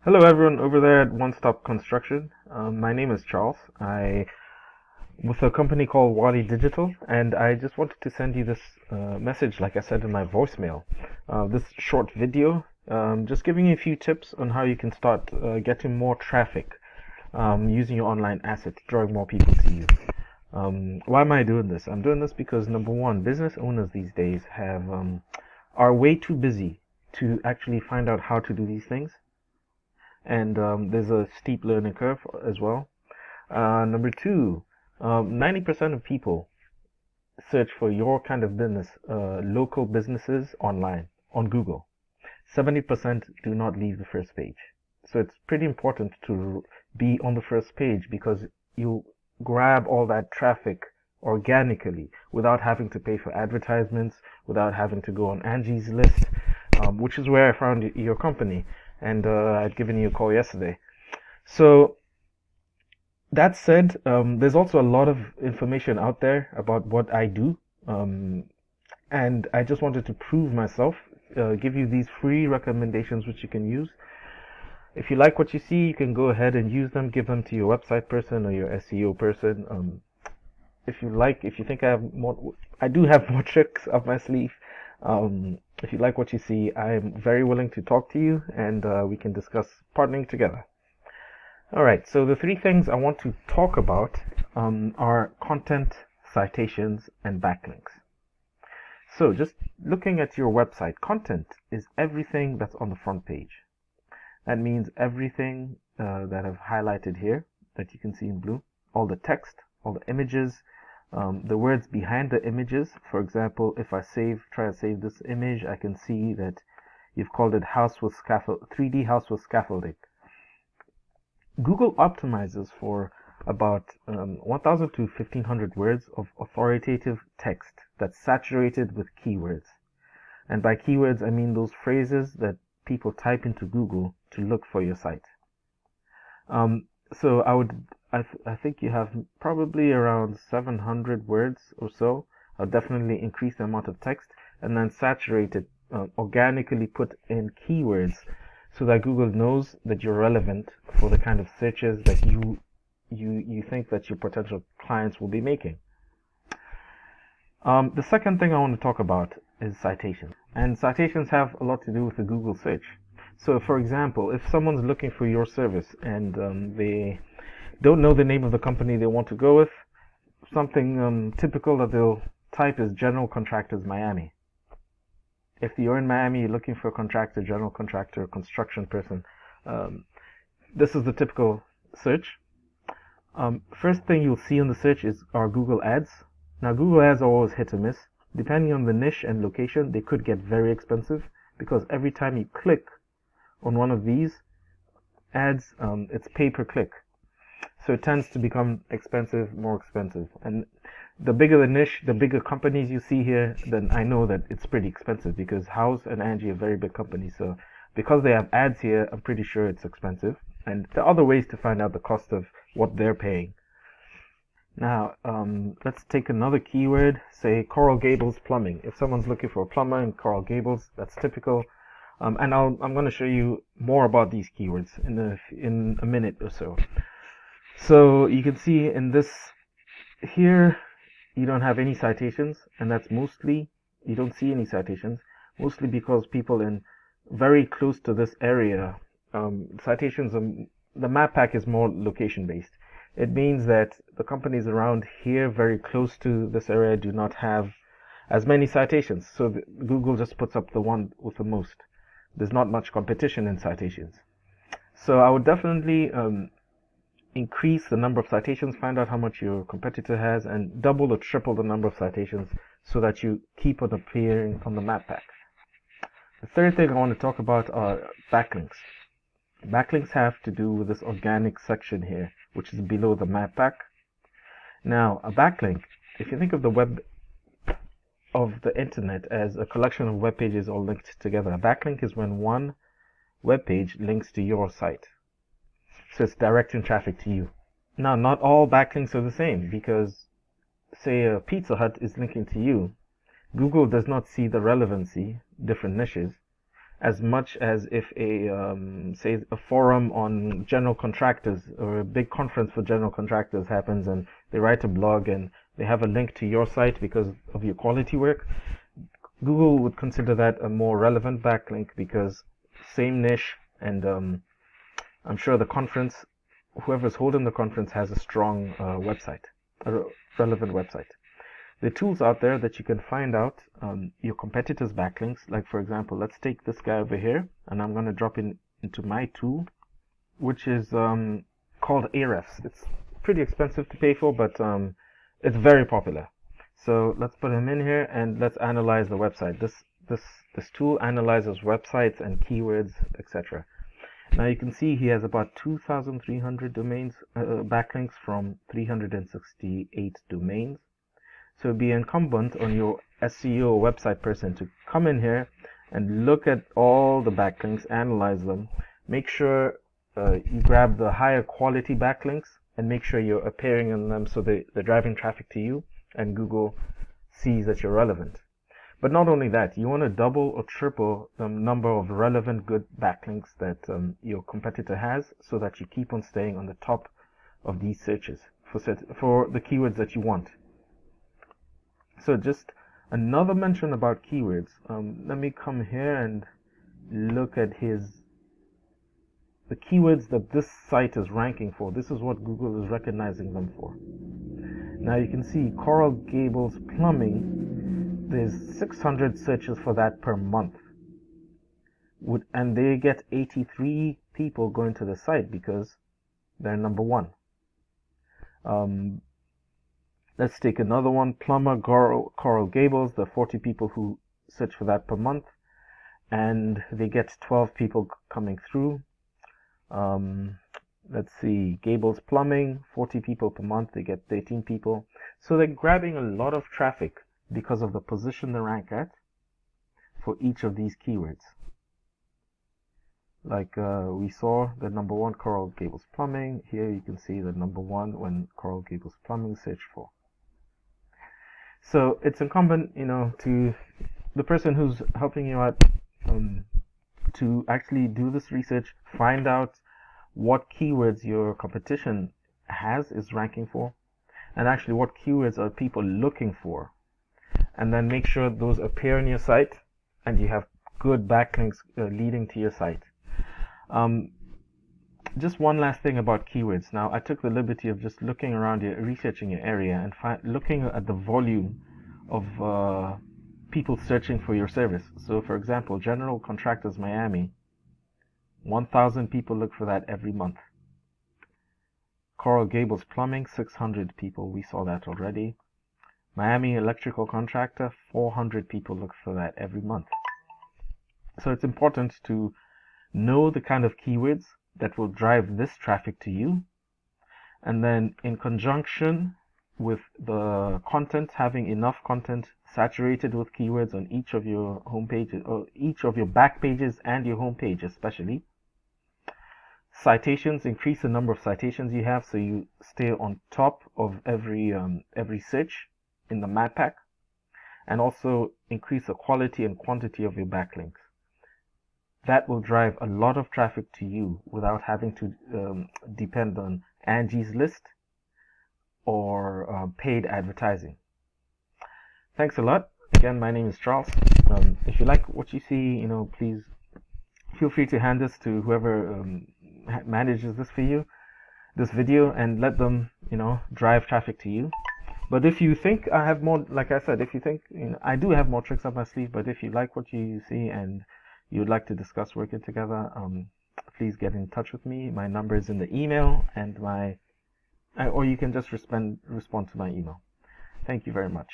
Hello everyone over there at One Stop Construction. My name is Charles. I with a company called Wally Digital, and I just wanted to send you this message, like I said in my voicemail. This short video, just giving you a few tips on how you can start getting more traffic using your online assets, drawing more people to you. Why am I doing this? I'm doing this because number one, business owners these days are way too busy to actually find out how to do these things, and there's a steep learning curve as well. Number two, 90% of people search for your kind of business, local businesses online on Google. 70% do not leave the first page. So it's pretty important to be on the first page because you grab all that traffic organically without having to pay for advertisements, without having to go on Angie's list, which is where I found your company, and I'd given you a call yesterday. So that said, there's also a lot of information out there about what I do, and I just wanted to prove myself, give you these free recommendations which you can use. If you like what you see, you can go ahead and use them, give them to your website person or your SEO person. If you think I do have more tricks up my sleeve. If you like what you see, I'm very willing to talk to you, and we can discuss partnering together. Alright, so the three things I want to talk about are content, citations, and backlinks. So just looking at your website, content is everything that's on the front page. That means everything that I've highlighted here that you can see in blue, all the text, all the images, the words behind the images. For example, if I try to save this image, I can see that you've called it 3D house with scaffolding. Google optimizes for about 1,000 to 1,500 words of authoritative text that's saturated with keywords. And by keywords, I mean those phrases that people type into Google to look for your site. So I think you have probably around 700 words or so. I'll definitely increase the amount of text and then saturate it, organically put in keywords so that Google knows that you're relevant for the kind of searches that you think that your potential clients will be making. The second thing I want to talk about is citations. And citations have a lot to do with the Google search. So for example, if someone's looking for your service and they don't know the name of the company they want to go with, something typical that they'll type is General Contractors Miami. If you're in Miami, you're looking for a contractor, general contractor, construction person, this is the typical search. First thing you'll see in the search are Google ads. Now, Google ads are always hit or miss. Depending on the niche and location, they could get very expensive because every time you click on one of these ads, it's pay per click. So it tends to become more expensive. And the bigger the niche, the bigger companies you see here, then I know that it's pretty expensive because House and Angie are very big companies. So because they have ads here, I'm pretty sure it's expensive. And there are other ways to find out the cost of what they're paying. Now, let's take another keyword, say Coral Gables plumbing. If someone's looking for a plumber in Coral Gables, that's typical. And I'm going to show you more about these keywords in a minute or so. So you can see in this here, you don't have any citations, and that's mostly, you don't see any citations, mostly because people in very close to this area, citations, the map pack is more location based. It means that the companies around here very close to this area do not have as many citations. So Google just puts up the one with the most. There's not much competition in citations. So I would definitely increase the number of citations, find out how much your competitor has, and double or triple the number of citations so that you keep on appearing on the map pack. The third thing I want to talk about are backlinks. Backlinks have to do with this organic section here, which is below the map pack. Now, a backlink, if you think of the internet as a collection of web pages all linked together, a backlink is when one web page links to your site. So it's directing traffic to you. Now, not all backlinks are the same because, say, a Pizza Hut is linking to you. Google does not see the relevancy, different niches, as much as if say a forum on general contractors or a big conference for general contractors happens and they write a blog and they have a link to your site because of your quality work. Google would consider that a more relevant backlink because same niche, and I'm sure the conference, whoever's holding the conference, has a strong website, a relevant website. The tools out there that you can find out your competitors' backlinks. Like for example, let's take this guy over here, and I'm going to drop into my tool, which is called Ahrefs. It's pretty expensive to pay for, but it's very popular. So let's put him in here and let's analyze the website. This tool analyzes websites and keywords, etc. Now you can see he has about 2,300 domains backlinks from 368 domains. So it'd be incumbent on your SEO website person to come in here and look at all the backlinks, analyze them, make sure you grab the higher quality backlinks, and make sure you're appearing in them so they're driving traffic to you and Google sees that you're relevant. But not only that, you want to double or triple the number of relevant good backlinks that your competitor has so that you keep on staying on the top of these searches for the keywords that you want. So just another mention about keywords. Let me come here and look at the keywords that this site is ranking for. This is what Google is recognizing them for. Now you can see Coral Gables plumbing. There's 600 searches for that per month. And they get 83 people going to the site because they're number one. Let's take another one, plumber Coral Gables. There are 40 people who search for that per month, and they get 12 people coming through. Let's see, Gables Plumbing, 40 people per month, they get 13 people. So they're grabbing a lot of traffic because of the position they rank at for each of these keywords. Like we saw the number one Coral Gables Plumbing. Here you can see the number one when Coral Gables Plumbing search for. So it's incumbent, to the person who's helping you out to actually do this research, find out what keywords your competition is ranking for, and actually what keywords are people looking for, and then make sure those appear on your site and you have good backlinks leading to your site. Just one last thing about keywords. Now, I took the liberty of just looking around here, researching your area, and looking at the volume of people searching for your service. So, for example, General Contractors Miami, 1,000 people look for that every month. Coral Gables Plumbing, 600 people. We saw that already. Miami Electrical Contractor, 400 people look for that every month. So it's important to know the kind of keywords that will drive this traffic to you, and then in conjunction with the content, having enough content saturated with keywords on each of your home pages, or each of your back pages and your home page especially. Citations, increase the number of citations you have so you stay on top of every search in the map pack, and also increase the quality and quantity of your backlinks. That will drive a lot of traffic to you without having to depend on Angie's List or paid advertising. Thanks a lot. Again, my name is Charles. If you like what you see, please feel free to hand this to whoever manages this for you, this video, and let them, drive traffic to you. But if you think I have more, like I said, if you think, I do have more tricks up my sleeve, but if you like what you see and you'd like to discuss working together, please get in touch with me. My number is in the email, and or you can just respond to my email. Thank you very much.